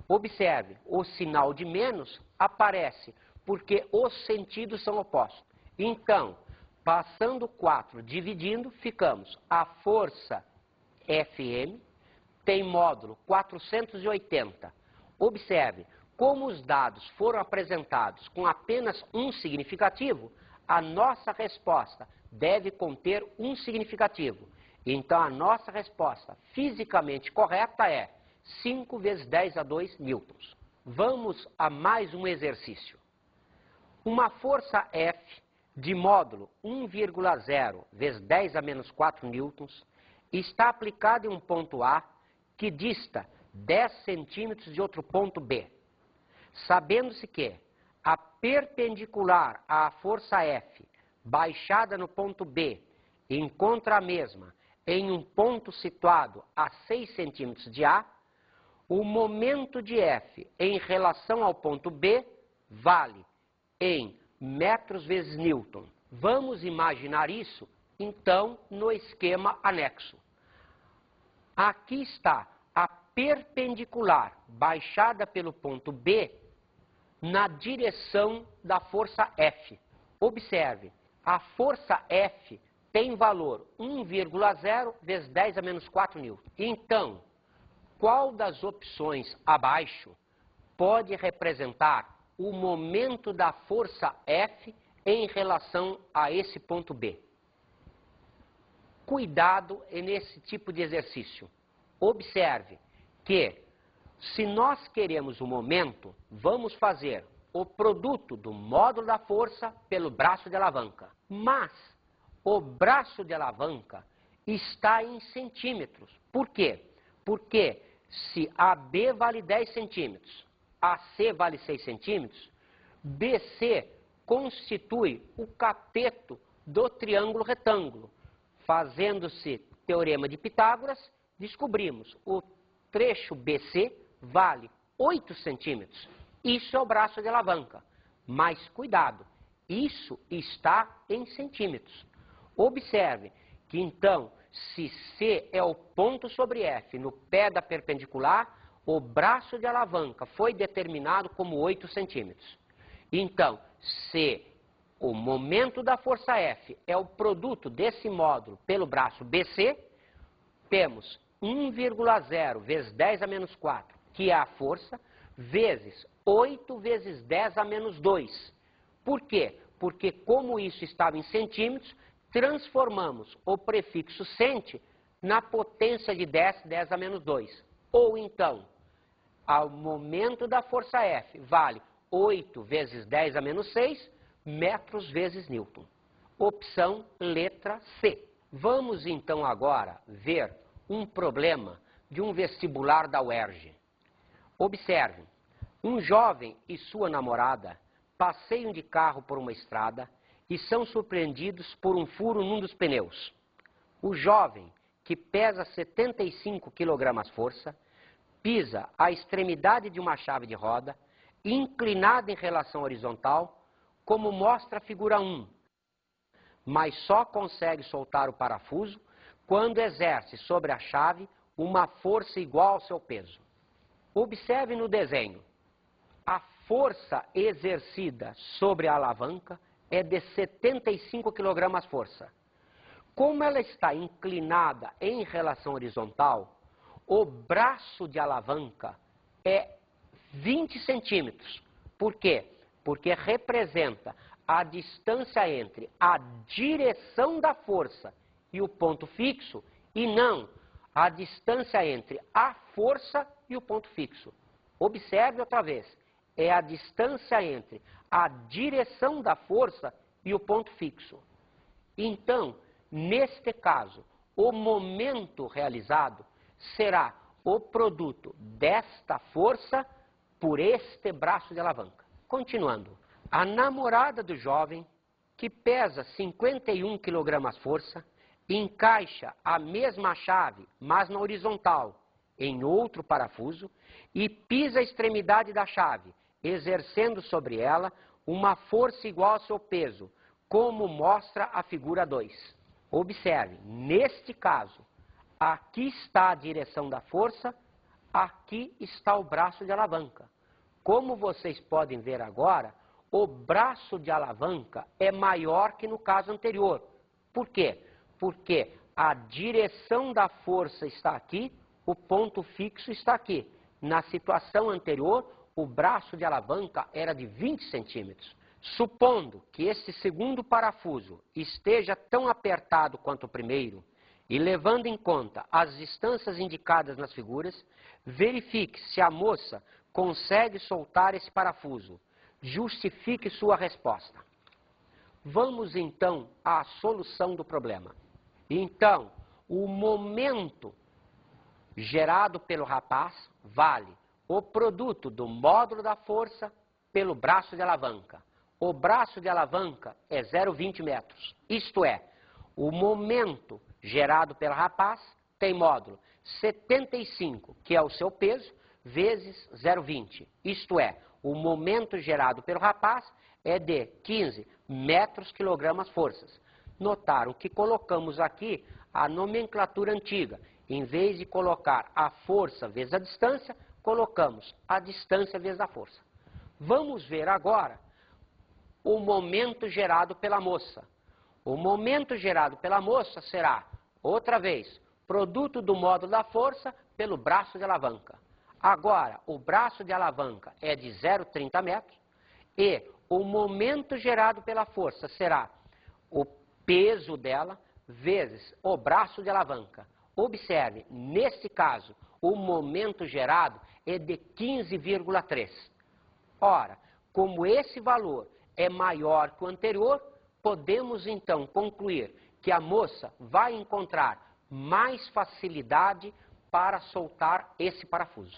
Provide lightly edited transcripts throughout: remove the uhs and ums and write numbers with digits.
Observe, o sinal de menos aparece porque os sentidos são opostos. Então, passando 4 dividindo, ficamos a força Fm tem módulo 480. Observe, como os dados foram apresentados com apenas um significativo, a nossa resposta deve conter um significativo. Então, a nossa resposta fisicamente correta é 5 vezes 10 a 2 newtons. Vamos a mais um exercício. Uma força F de módulo 1,0 vezes 10 a menos 4 newtons está aplicada em um ponto A que dista 10 centímetros de outro ponto B. Sabendo-se que a perpendicular à força F baixada no ponto B encontra a mesma em um ponto situado a 6 centímetros de A, o momento de F em relação ao ponto B vale em metros vezes newton. Vamos imaginar isso, então, no esquema anexo. Aqui está a perpendicular baixada pelo ponto B na direção da força F. Observe, a força F tem valor 1,0 vezes 10 a menos 4 newton. Então, qual das opções abaixo pode representar o momento da força F em relação a esse ponto B? Cuidado nesse tipo de exercício. Observe que, se nós queremos o momento, vamos fazer o produto do módulo da força pelo braço de alavanca. Mas o braço de alavanca está em centímetros. Por quê? Porque se AB vale 10 centímetros, AC vale 6 centímetros, BC constitui o cateto do triângulo retângulo. Fazendo-se teorema de Pitágoras, descobrimos o trecho BC vale 8 centímetros. Isso é o braço de alavanca. Mas cuidado, isso está em centímetros. Observe que então, se C é o ponto sobre F no pé da perpendicular, o braço de alavanca foi determinado como 8 centímetros. Então, se o momento da força F é o produto desse módulo pelo braço BC, temos 1,0 vezes 10 a menos 4, que é a força, vezes 8 vezes 10 a menos 2. Por quê? Porque como isso estava em centímetros, transformamos o prefixo centi na potência de 10, 10 a menos 2. Ou então, ao momento da força F vale 8 vezes 10 a menos 6, metros vezes newton. Opção letra C. Vamos então agora ver um problema de um vestibular da UERJ. Observe, um jovem e sua namorada passeiam de carro por uma estrada e são surpreendidos por um furo num dos pneus. O jovem, que pesa 75 kg-força, pisa a extremidade de uma chave de roda, inclinada em relação horizontal, como mostra a figura 1, mas só consegue soltar o parafuso quando exerce sobre a chave uma força igual ao seu peso. Observe no desenho, a força exercida sobre a alavanca é de 75 kg-força. Como ela está inclinada em relação horizontal, o braço de alavanca é 20 centímetros. Por quê? Porque representa a distância entre a direção da força e o ponto fixo, e não a distância entre a força e o ponto fixo. Observe outra vez, é a distância entre a direção da força e o ponto fixo. Então, neste caso, o momento realizado será o produto desta força por este braço de alavanca. Continuando, a namorada do jovem, que pesa 51 kg-força, encaixa a mesma chave, mas na horizontal, em outro parafuso, e pisa a extremidade da chave, exercendo sobre ela uma força igual ao seu peso, como mostra a figura 2. Observe, neste caso, aqui está a direção da força, aqui está o braço de alavanca. Como vocês podem ver agora, o braço de alavanca é maior que no caso anterior. Por quê? Porque a direção da força está aqui, o ponto fixo está aqui. Na situação anterior, o braço de alavanca era de 20 centímetros. Supondo que este segundo parafuso esteja tão apertado quanto o primeiro, e levando em conta as distâncias indicadas nas figuras, verifique se a moça consegue soltar esse parafuso. Justifique sua resposta. Vamos então à solução do problema. Então, o momento gerado pelo rapaz vale o produto do módulo da força pelo braço de alavanca. O braço de alavanca é 0,20 metros. Isto é, o momento gerado pelo rapaz tem módulo 75, que é o seu peso, vezes 0,20. Isto é, o momento gerado pelo rapaz é de 15 metros quilogramas forças. Notaram que colocamos aqui a nomenclatura antiga. Em vez de colocar a força vezes a distância, colocamos a distância vezes a força. Vamos ver agora o momento gerado pela moça. O momento gerado pela moça será, outra vez, produto do módulo da força pelo braço de alavanca. Agora, o braço de alavanca é de 0,30 metros e o momento gerado pela força será o peso dela vezes o braço de alavanca. Observe, nesse caso, o momento gerado é de 15,3. Ora, como esse valor é maior que o anterior, podemos então concluir que a moça vai encontrar mais facilidade para soltar esse parafuso.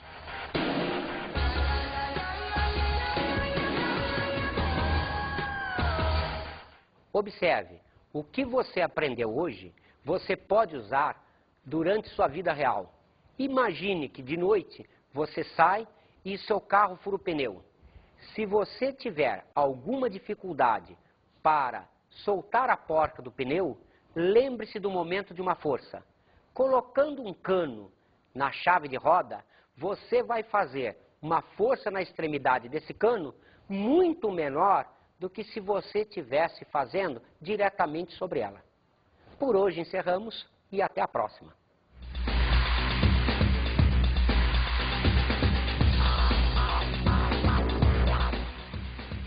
Observe, o que você aprendeu hoje, você pode usar durante sua vida real. Imagine que de noite você sai e seu carro fura o pneu. Se você tiver alguma dificuldade para soltar a porca do pneu, lembre-se do momento de uma força. Colocando um cano na chave de roda, você vai fazer uma força na extremidade desse cano muito menor do que se você estivesse fazendo diretamente sobre ela. Por hoje encerramos e até a próxima.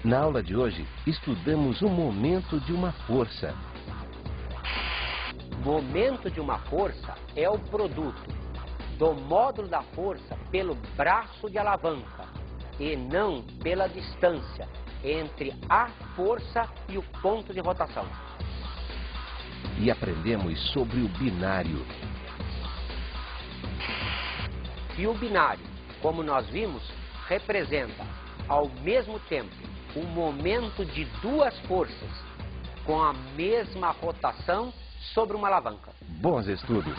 Na aula de hoje, estudamos o momento de uma força. Momento de uma força é o produto do módulo da força pelo braço de alavanca e não pela distância entre a força e o ponto de rotação. E aprendemos sobre o binário. E o binário, como nós vimos, representa ao mesmo tempo o momento de duas forças com a mesma rotação sobre uma alavanca. Bons estudos!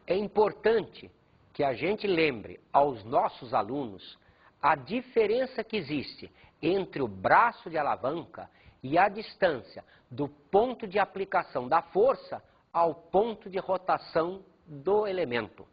É importante que a gente lembre aos nossos alunos a diferença que existe entre o braço de alavanca e a distância do ponto de aplicação da força ao ponto de rotação do elemento.